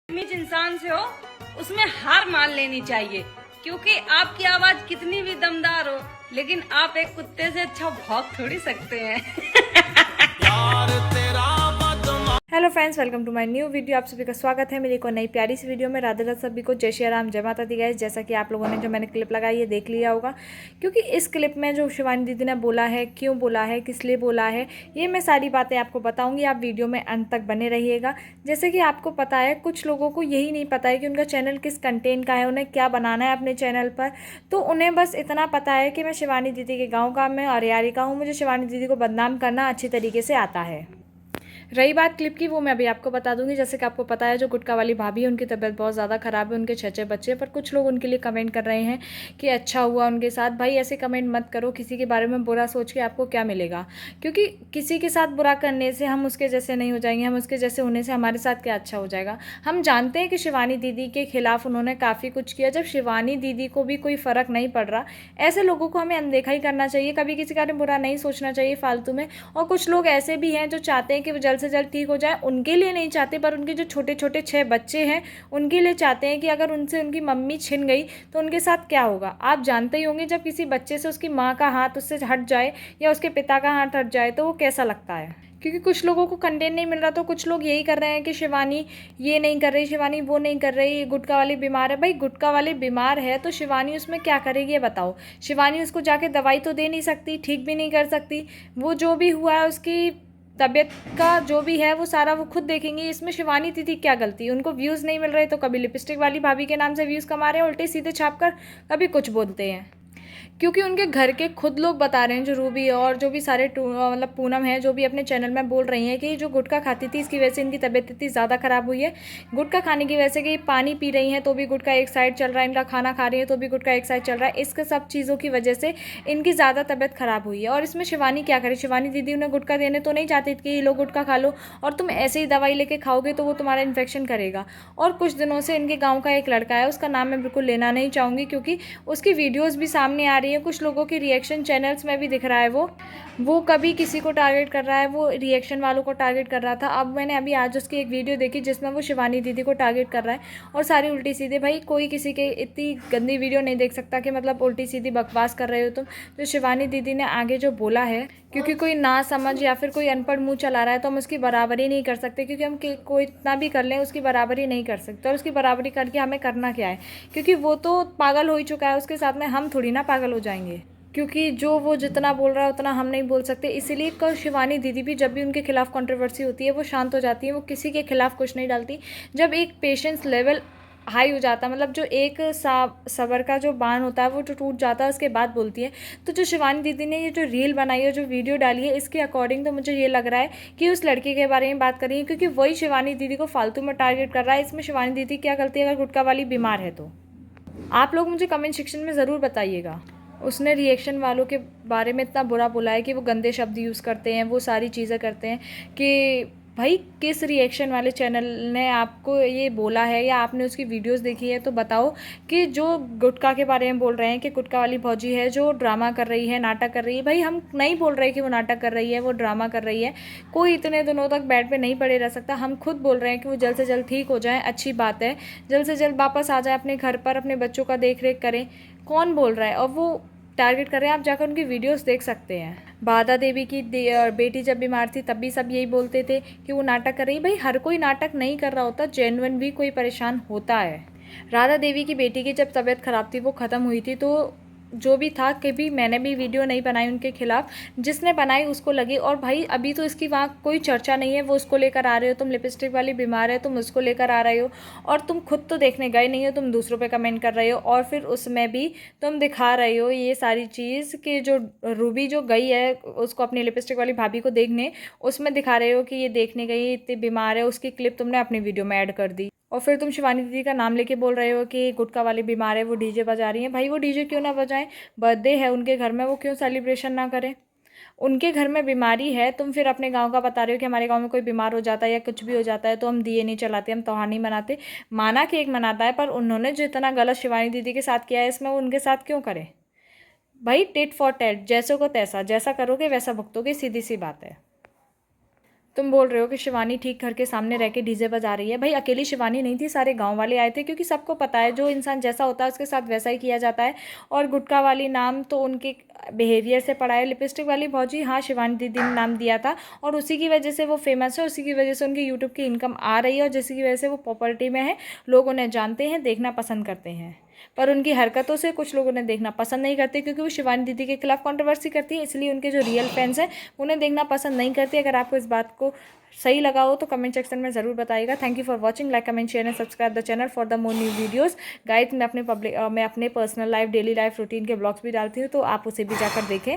बदतमीज इंसान से हो उसमें हार मान लेनी चाहिए, क्योंकि आपकी आवाज कितनी भी दमदार हो लेकिन आप एक कुत्ते से अच्छा भौंक थोड़ी सकते हैं। Hello friends, welcome to my new video. आप सभी का स्वागत है मेरी को नई प्यारी सी वीडियो में। राधे राधे सभी को, जय श्री राम, जय माता दी। गाइस, जैसा कि आप लोगों ने जो मैंने क्लिप लगाई है देख लिया होगा, क्योंकि इस क्लिप में जो शिवानी दीदी ने बोला है, क्यों बोला है, किस लिए बोला है, ये मैं सारी बातें आपको बताऊंगी। आप वीडियो में अंत तक बने रहिएगा। जैसे कि आपको पता है, कुछ लोगों को यही नहीं पता है कि उनका चैनल किस कंटेंट का है, उन्हें क्या बनाना है अपने चैनल पर। तो उन्हें बस इतना पता है कि मैं शिवानी दीदी के गाँव का, मैं अरियारी का हूँ, मुझे शिवानी दीदी को बदनाम करना अच्छी तरीके से आता है। रही बात क्लिप की, वो मैं अभी आपको बता दूंगी। जैसे कि आपको पता है, जो गुटखा वाली भाभी है उनकी तबीयत बहुत ज़्यादा ख़राब है, उनके 6 बच्चे। पर कुछ लोग उनके लिए कमेंट कर रहे हैं कि अच्छा हुआ उनके साथ। भाई ऐसे कमेंट मत करो, किसी के बारे में बुरा सोच के आपको क्या मिलेगा, क्योंकि किसी के साथ बुरा करने से हम उसके जैसे नहीं हो जाएंगे, हम उसके जैसे होने से हमारे साथ क्या अच्छा हो जाएगा। हम जानते हैं कि शिवानी दीदी के खिलाफ उन्होंने काफ़ी कुछ किया। जब शिवानी दीदी को भी कोई फ़र्क नहीं पड़ रहा, ऐसे लोगों को हमें अनदेखा ही करना चाहिए, कभी किसी का बुरा नहीं सोचना चाहिए फालतू में। और कुछ लोग ऐसे भी हैं जो चाहते हैं कि वो जल्द से जल्द ठीक हो जाए, उनके लिए नहीं चाहते, पर उनके जो छोटे छोटे 6 बच्चे हैं उनके लिए चाहते हैं कि अगर उनसे उनकी मम्मी छिन गई तो उनके साथ क्या होगा। आप जानते ही होंगे, जब किसी बच्चे से उसकी माँ का हाथ उससे हट जाए या उसके पिता का हाथ हट जाए तो वो कैसा लगता है। क्योंकि कुछ लोगों को कंटेंट नहीं मिल रहा, तो कुछ लोग यही कर रहे हैं कि शिवानी ये नहीं कर रही, शिवानी वो नहीं कर रही, गुटखा वाली बीमार है। भाई गुटखा वाली बीमार है तो शिवानी उसमें क्या करेगी ये बताओ। शिवानी उसको जाके दवाई तो दे नहीं सकती, ठीक भी नहीं कर सकती। वो जो भी हुआ है, उसकी तबीयत का जो भी है वो सारा वो खुद देखेंगी। इसमें शिवानी दीदी क्या गलती। उनको व्यूज़ नहीं मिल रहे तो कभी लिपस्टिक वाली भाभी के नाम से व्यूज़ कमा रहे हैं उल्टे सीधे छाप कर, कभी कुछ बोलते हैं। क्योंकि उनके घर के खुद लोग बता रहे हैं, जो रूबी और जो भी सारे मतलब पूनम है, जो भी अपने चैनल में बोल रही हैं कि जो गुटखा खाती थी इसकी वजह से इनकी तबीयत इतनी ज़्यादा ख़राब हुई है। गुटखा खाने की वजह से कि पानी पी रही हैं तो भी गुटखा एक साइड चल रहा है, इनका खाना खा रही है तो भी गुटखा एक साइड चल रहा है। इसके सब चीज़ों की वजह से इनकी ज़्यादा तबीयत ख़राब हुई है। और इसमें शिवानी क्या करे, शिवानी दीदी उन्हें गुटखा देने तो नहीं चाहती कि ये लो गुटखा खा लो, और तुम ऐसे ही दवाई लेके खाओगे तो वो तुम्हारा इन्फेक्शन करेगा। और कुछ दिनों से इनके गाँव का एक लड़का है, उसका नाम मैं बिल्कुल लेना नहीं चाहूँगी क्योंकि उसकी वीडियोज़ भी सामने आ रही है, कुछ लोगों की रिएक्शन चैनल्स में भी दिख रहा है। वो कभी किसी को टारगेट कर रहा है, वो रिएक्शन वालों को टारगेट कर रहा था। अब मैंने अभी आज उसकी एक वीडियो देखी जिसमें वो शिवानी दीदी को टारगेट कर रहा है और सारी उल्टी सीधी। भाई कोई किसी के इतनी गंदी वीडियो नहीं देख सकता कि मतलब उल्टी सीधी बकवास कर रहे हो तुम। जो शिवानी दीदी ने आगे जो बोला है, क्योंकि कोई ना समझ या फिर कोई अनपढ़ मुंह चला रहा है तो हम उसकी बराबरी नहीं कर सकते, क्योंकि हम कोई इतना भी कर लें उसकी बराबरी नहीं कर सकते। और उसकी बराबरी करके हमें करना क्या है, क्योंकि वो तो पागल हो ही चुका है, उसके साथ में हम थोड़ी ना पागल हो जाएंगे। क्योंकि जो वो जितना बोल रहा है उतना हम नहीं बोल सकते। इसीलिए कल शिवानी दीदी भी जब भी उनके खिलाफ कंट्रोवर्सी होती है वो शांत हो जाती है, वो किसी के खिलाफ कुछ नहीं डालती। जब एक पेशेंस लेवल हाई हो जाता है, मतलब जो एक सबर का जो बांध होता है वो जो टूट जाता है, उसके बाद बोलती है। तो जो शिवानी दीदी ने ये जो रील बनाई है, जो वीडियो डाली है, इसके अकॉर्डिंग तो मुझे ये लग रहा है कि उस लड़के के बारे में बात कर रही है, क्योंकि वही शिवानी दीदी को फालतू में टारगेट कर रहा है। इसमें शिवानी दीदी क्या गलती है अगर गुटखा वाली बीमार है तो? आप लोग मुझे कमेंट सेक्शन में ज़रूर बताइएगा। उसने रिएक्शन वालों के बारे में इतना बुरा बोला है कि वो गंदे शब्द यूज़ करते हैं, वो सारी चीज़ें करते हैं। कि भाई किस रिएक्शन वाले चैनल ने आपको ये बोला है, या आपने उसकी वीडियोस देखी है तो बताओ। कि जो गुटखा के बारे में बोल रहे हैं कि गुटखा वाली भौजी है जो ड्रामा कर रही है, नाटक कर रही है। भाई हम नहीं बोल रहे कि वो नाटक कर रही है, वो ड्रामा कर रही है। कोई इतने दिनों तक बेड पे नहीं पड़े रह सकता। हम खुद बोल रहे हैं कि वो जल्द से जल्द ठीक हो जाए, अच्छी बात है, जल्द से जल्द वापस आ जाए अपने घर पर, अपने बच्चों का देख रेख करें। कौन बोल रहा है? और वो टारगेट कर रहे हैं, आप जाकर उनकी वीडियोस देख सकते हैं। बाधा देवी की बेटी जब बीमार थी तब भी सब यही बोलते थे कि वो नाटक कर रही है। भाई हर कोई नाटक नहीं कर रहा होता, जेन्युइन भी कोई परेशान होता है। राधा देवी की बेटी की जब तबीयत खराब थी, वो ख़त्म हुई थी, तो जो भी था, कभी मैंने भी वीडियो नहीं बनाई उनके खिलाफ, जिसने बनाई उसको लगी। और भाई अभी तो इसकी वहाँ कोई चर्चा नहीं है, वो उसको लेकर आ रहे हो। तुम लिपस्टिक वाली बीमार है, तुम उसको लेकर आ रहे हो, और तुम खुद तो देखने गए नहीं हो, तुम दूसरों पे कमेंट कर रहे हो। और फिर उसमें भी तुम दिखा रहे हो ये सारी चीज़ कि जो रूबी जो गई है उसको अपनी लिपस्टिक वाली भाभी को देखने, उसमें दिखा रहे हो कि ये देखने गई, इतनी बीमार है, उसकी क्लिप तुमने अपनी वीडियो में ऐड कर दी। और फिर तुम शिवानी दीदी का नाम लेके बोल रहे हो कि गुटखा वाली बीमार है, वो डीजे बजा रही हैं। भाई वो डीजे क्यों ना बजाएं, बर्थडे है उनके घर में, वो क्यों सेलिब्रेशन ना करें? उनके घर में बीमारी है, तुम फिर अपने गांव का बता रहे हो कि हमारे गांव में कोई बीमार हो जाता है या कुछ भी हो जाता है तो हम दिए नहीं चलाते, हम त्योहार नहीं मनाते। माना कि एक मनाता है, पर उन्होंने जो इतना गलत शिवानी दीदी के साथ किया है, इसमें वो उनके साथ क्यों करें? भाई टिट फॉर टैट, जैसे को तैसा, जैसा करोगे वैसा भुगतोगे, सीधी सी बात है। तुम बोल रहे हो कि शिवानी ठीक घर के सामने रह के डीजे बजा रही है। भाई अकेली शिवानी नहीं थी, सारे गांव वाले आए थे, क्योंकि सबको पता है जो इंसान जैसा होता है उसके साथ वैसा ही किया जाता है। और गुटखा वाली नाम तो उनके बिहेवियर से पड़ा है। लिपस्टिक वाली भौजी, हाँ शिवानी दीदी ने नाम दिया था और उसी की वजह से वो फेमस है, उसी की वजह से उनकी यूट्यूब की इनकम आ रही है और जिसकी वजह से वो पॉपुलरिटी में है, लोग उन्हें जानते हैं, देखना पसंद करते हैं। पर उनकी हरकतों से कुछ लोग उन्हें देखना पसंद नहीं करते, क्योंकि वो शिवानी दीदी के खिलाफ कंट्रोवर्सी करती है, इसलिए उनके जो रियल फैंस हैं उन्हें देखना पसंद नहीं करते। अगर आपको इस बात को सही लगा हो तो कमेंट सेक्शन में ज़रूर बताइएगा। Thank you for watching, like comment share and subscribe the channel for the more new videos. Guys मैं अपने personal life, daily life routine के ब्लॉग्स भी डालती हूँ, तो आप उसे भी जाकर देखें।